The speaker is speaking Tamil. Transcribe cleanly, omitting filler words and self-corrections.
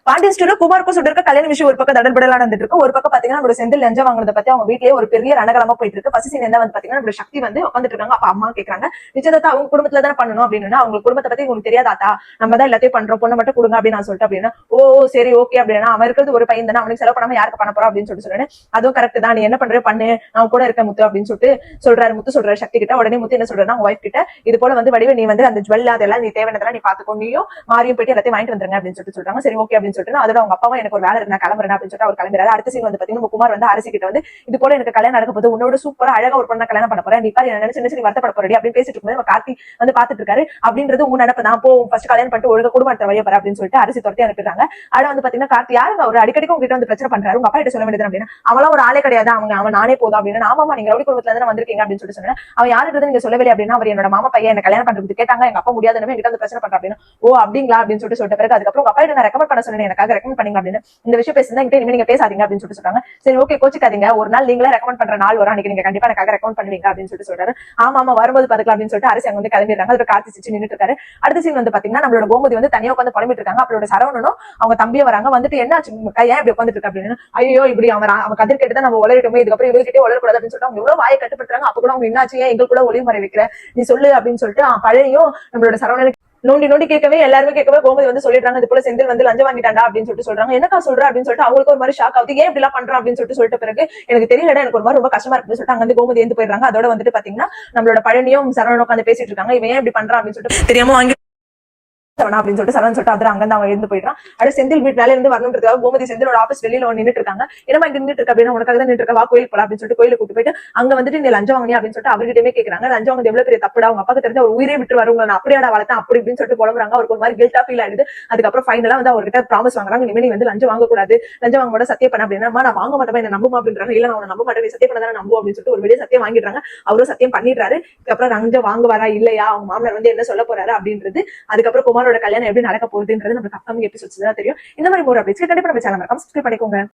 பாண்டியன் ஸ்டோர்ல குமாருக்கும் சுடருக்கு கல்யாண விஷயம் ஒரு பக்கம் தடல்படலா நடந்துட்டு இருக்கு. ஒரு பக்கம் பாத்தீங்கன்னா நம்ம செந்தில் லஞ்சம் வாங்குறத பத்தி அவங்க வீட்லயே ஒரு பெரிய ரணகலமா போயிட்டு இருக்கு. ஃபர்ஸ்ட் சீன் என்ன வந்து பாத்தீங்கன்னா நம்ம சக்தி வந்து உட்காந்துட்டு இருக்காங்க. அப்ப அம்மா கேக்குறாங்க, நிச்சயதார்த்தம் அவங்க குடும்பத்துல தானே பண்ணணும் அப்படின்னு. அவங்க குடும்பத்தை பத்தி உங்களுக்கு தெரியாதாத்தா, நம்ம தான் எல்லாத்தையும் பண்றோம், பொண்ணை மட்டும் கொடுங்க அப்படின்னு நான் சொல்லிட்டு அப்படின்னா, ஓ சரி ஓகே அப்படின்னா, அவன் இருக்கிறது ஒரு பையன் தானே, அவனுக்கு செலவு பண்ணாம யாருக்கு பண்ண போறோம் அப்படின்னு சொல்றேன். அதுவும் கரெக்ட் தான், நீ என்ன பண்ற பண்ணு, நான் கூட இருக்க முத்து அப்படின்னு சொல்லிட்டு சொல்றாரு. முத்து சொல்றாரு சக்தி கிட்ட. உடனே முத்து என்ன சொல்றாருன்னா, ஒய்ஃப் கிட்ட, இது போல வந்து வடிவே நீ வந்து அந்த ஜுவல் அதெல்லாம் நீ தேவையானதெல்லாம் நீ பாத்துக்கோ, நீயும் மாரியும் போயிட்டு எல்லாத்தையும் வாங்கிட்டு வந்துருங்க அப்படின்னு சொல்லிட்டு சொல்றாங்க. சரி ஓகே அப்படின்னு சொல்லிட்டு அதோட அவங்க அப்பாவும் எனக்கு ஒரு வேலை இருக்கு நான் கிளம்புறேன் அப்படின்னு சொல்லிட்டு அவர் கிளம்புறாரு. அடுத்த சீன் வந்து பாத்தீங்கன்னா குமார் வந்து அரசி கிட்ட வந்து இது போல எனக்கு கல்யாணம் நடக்க போது, உன்னோட சூப்பரா அழகா ஒரு பொண்ணை கல்யாணம் பண்ண போறேன், நீ பாரு என்ன நினைச்சு நீ வருத்தப்பட போறடி அப்படின்னு பேசிட்டு இருக்கும்போது நம்ம கார்த்தி வந்து பாத்துட்டு இருக்காரு. அப்படின்றது உன் நினைப்பு தான், போ ஃபர்ஸ்ட் கல்யாணம் பண்ணிட்டு ஒழுங்கா குடும்பத்தை வழிய போற அப்படின்னு சொல்லிட்டு அரசி துரத்தி அனுப்பிடுறாங்க. ஆனா வந்து பாத்தீங்கன்னா கார்த்தி யாருங்க அவர் அடிக்கடிக்கு உங்ககிட்ட வந்து பிரச்சனை பண்றாரு, உங்க அப்பா கிட்ட சொல்ல வேண்டியது அப்படின்னா, அவளாம் ஒரு ஆளே கிடையாது, அவன் நானே போதும் அப்படின்னு. ஆமாமா நீங்க ரவுடி குடும்பத்துல இருந்து வந்திருக்கீங்க அப்படின்னு சொல்லிட்டு சொன்னேன். அவன் யாருன்றது நீங்க சொல்லவே அப்படின்னா, அவர் என்னோட மாமா பையன், என்ன கல்யாணம் பண்றது கேட்டாங்க, எங்க அப்பா முடியாதுன்னு எங்கிட்ட வந்து பிரச்சனை பண்ற அப்படின்னு. ஓ அப்படிங்களா அப்படின்னு சொல்லிட்டு பிறகு அதுக்கப்புறம் உங்க அப்பா நான் ரெக்கமெண்ட் பண்ண சொன்னேன், எனக்காக ரெக்கமெண்ட் பண்ணீங்க அப்படின்னு. இந்த விஷயம் பேசுனா இனிமே நீங்க பேசாதீங்க அப்படின்னு சொல்லிட்டு சொல்றாங்க. சரி ஓகே கோச்சிக்காதீங்க, ஒரு நாள் நீங்களே ரெக்கமெண்ட் பண்ற நாள் வரும், அன்னைக்கு நீங்க கண்டிப்பா எனக்காக ரெக்கமெண்ட் பண்ணுவீங்க அப்படின்னு சொல்லிட்டு சொல்றாரு. ஆமா வரும்போது பாத்துக்கலாம் அப்படின்னு சொல்லிட்டு அரசு அங்க வந்து கிளம்பிடுறாங்க. அதுல கார்த்தி சிச்சு நின்னுட்டு இருக்காரு. அடுத்த சீன் வந்து பாத்தீங்கன்னா நம்மளோட கோமதி வந்து தனியா உட்காந்து புலம்பிட்டு இருக்காங்க. அவளோட சரவணனும் அவங்க தம்பியும் வராங்க. வந்துட்டு என்ன ஆச்சு ஏன் இப்படி உட்காந்துட்டு இருக்க அப்படின்னு. ஐயோ இப்படி அவன் கதிர் கேட்டுதான் நம்ம உளறிட்டோமே, இதுக்கப்புறம் இவர்கிட்டே உளரக்கூடாது அப்படின்னு சொல்லிட்டு அவங்க எவ்வளவு வாயை கட்டுப்படுத்துறாங்க. அப்ப கூட அவங்க என்னாச்சு ஏன் எங்க கூட ஒளிவு மறை வைக்கிற, நீ சொல்லு அப்படின்னு சொல்லிட்டு பழையும் நம்மளோட சரவணனுக்கு நோண்டி நோண்டி கேட்கவே எல்லாருமே கேட்கவே கோமதி வந்து சொல்லிடுறாங்க, இது போல செந்தில் வந்து லஞ்சம் வாங்கிட்டாண்டா அப்படின்னு சொல்லிட்டு சொல்றாங்க. என்னக்கா சொல்ற அப்படின்னு சொல்லிட்டு அவங்களுக்கு ஒரு மாதிரி ஷாக் ஆகுது. ஏன் இப்படி எல்லாம் பண்றான் அப்படின்னு சொல்லிட்டு பிறகு எனக்கு தெரியலடா, எனக்கு ஒரு மாதிரி ரொம்ப கஷ்டமா இருக்குன்னு சொல்லிட்டு அங்க வந்து கோமதி எழுந்து போயிடுறாங்க. அதோட வந்துட்டு பாத்தீங்கன்னா நம்மளோட பழனியும் சரவணனும் உட்காந்து பேசிட்டு இருக்காங்க. இவன் ஏன் இப்படி பண்றான் அப்படின்னு சொல்லிட்டு தெரியாம வாங்கி அப்படின்னு சொல்லிட்டு சரண் சொல்லிட்டு அப்புறம் அங்க அவன் எழுந்து போயிட்டான். அடுத்து செந்தில் வீட்டு வேலை இருந்து வரணுன்றதுக்காக கோமதி செந்திலோட ஆபீஸ் வெளியில நின்றுட்டு இருக்காங்க. என்னமா இங்க நின்றுட்டு இருக்க அப்படின்னா, உனக்காக தான் நின்று இருக்கா, வா கோயிலுக்கு போலாம் அப்படின்னு சொல்லிட்டு கோயிலுக்கு கூட்டு போயிட்டு அங்க வந்துட்டு நீ லஞ்சம் வாங்கினி அப்படின்னு சொல்லிட்டு அவர்கிட்டயுமே கேக்குறாங்க. லஞ்சம் வாங்க எவ்வளவு பெரிய தப்புடா, அவங்க அப்பாக்கு தெரிஞ்ச ஒரு உயிரே விட்டு வருவாங்க, நான் அப்படியாடா வளர்த்தேன் அப்படி இப்படின்னு சொல்லிட்டு புலம்புறாங்க. அவருக்கு ஒரு மாதிரி கில்ட்டா ஃபீல் ஆயிடுது. அதுக்கப்புறம் ஃபைனலா வந்து அவர்கிட்ட ப்ராமிஸ் வாங்குறாங்க, இனிமே நீ வந்து லஞ்சம் வாங்கக்கூடாது, லஞ்சம் வாங்க கூட சத்தியம் பண்ண அப்படின்னா, நான் வாங்க மாட்டேன் என்ன நம்புமா அப்படின்றாங்க. இல்ல நான் நம்ப மாட்டேன், சத்தியம் பண்ண நம்பும் அப்படின்னு சொல்லிட்டு ஒரு வெளியே சத்தியம் வாங்கிடுறாங்க. அவரும் சத்தியம் பண்ணிடுறாரு. அதுக்கப்புறம் லஞ்சம் வாங்குவாரா இல்லையா, அவங்க மாமனார் வந்து என்ன சொல்ல போறாரு அப்படின்றது, அதுக்கப்புறம் குமாரோட கல்யாணம் எப்படி நடக்க போகுதுன்றது நமக்கு அப்கமிங் எபிசோட்ஸ் தான் தெரியும். இந்த மாதிரி ஒரு அப்டேட்ஸ் கண்டிப்பா நம்ம சேனல் மறக்காம சப்ஸ்கிரைப் பண்ணிக்கோங்க.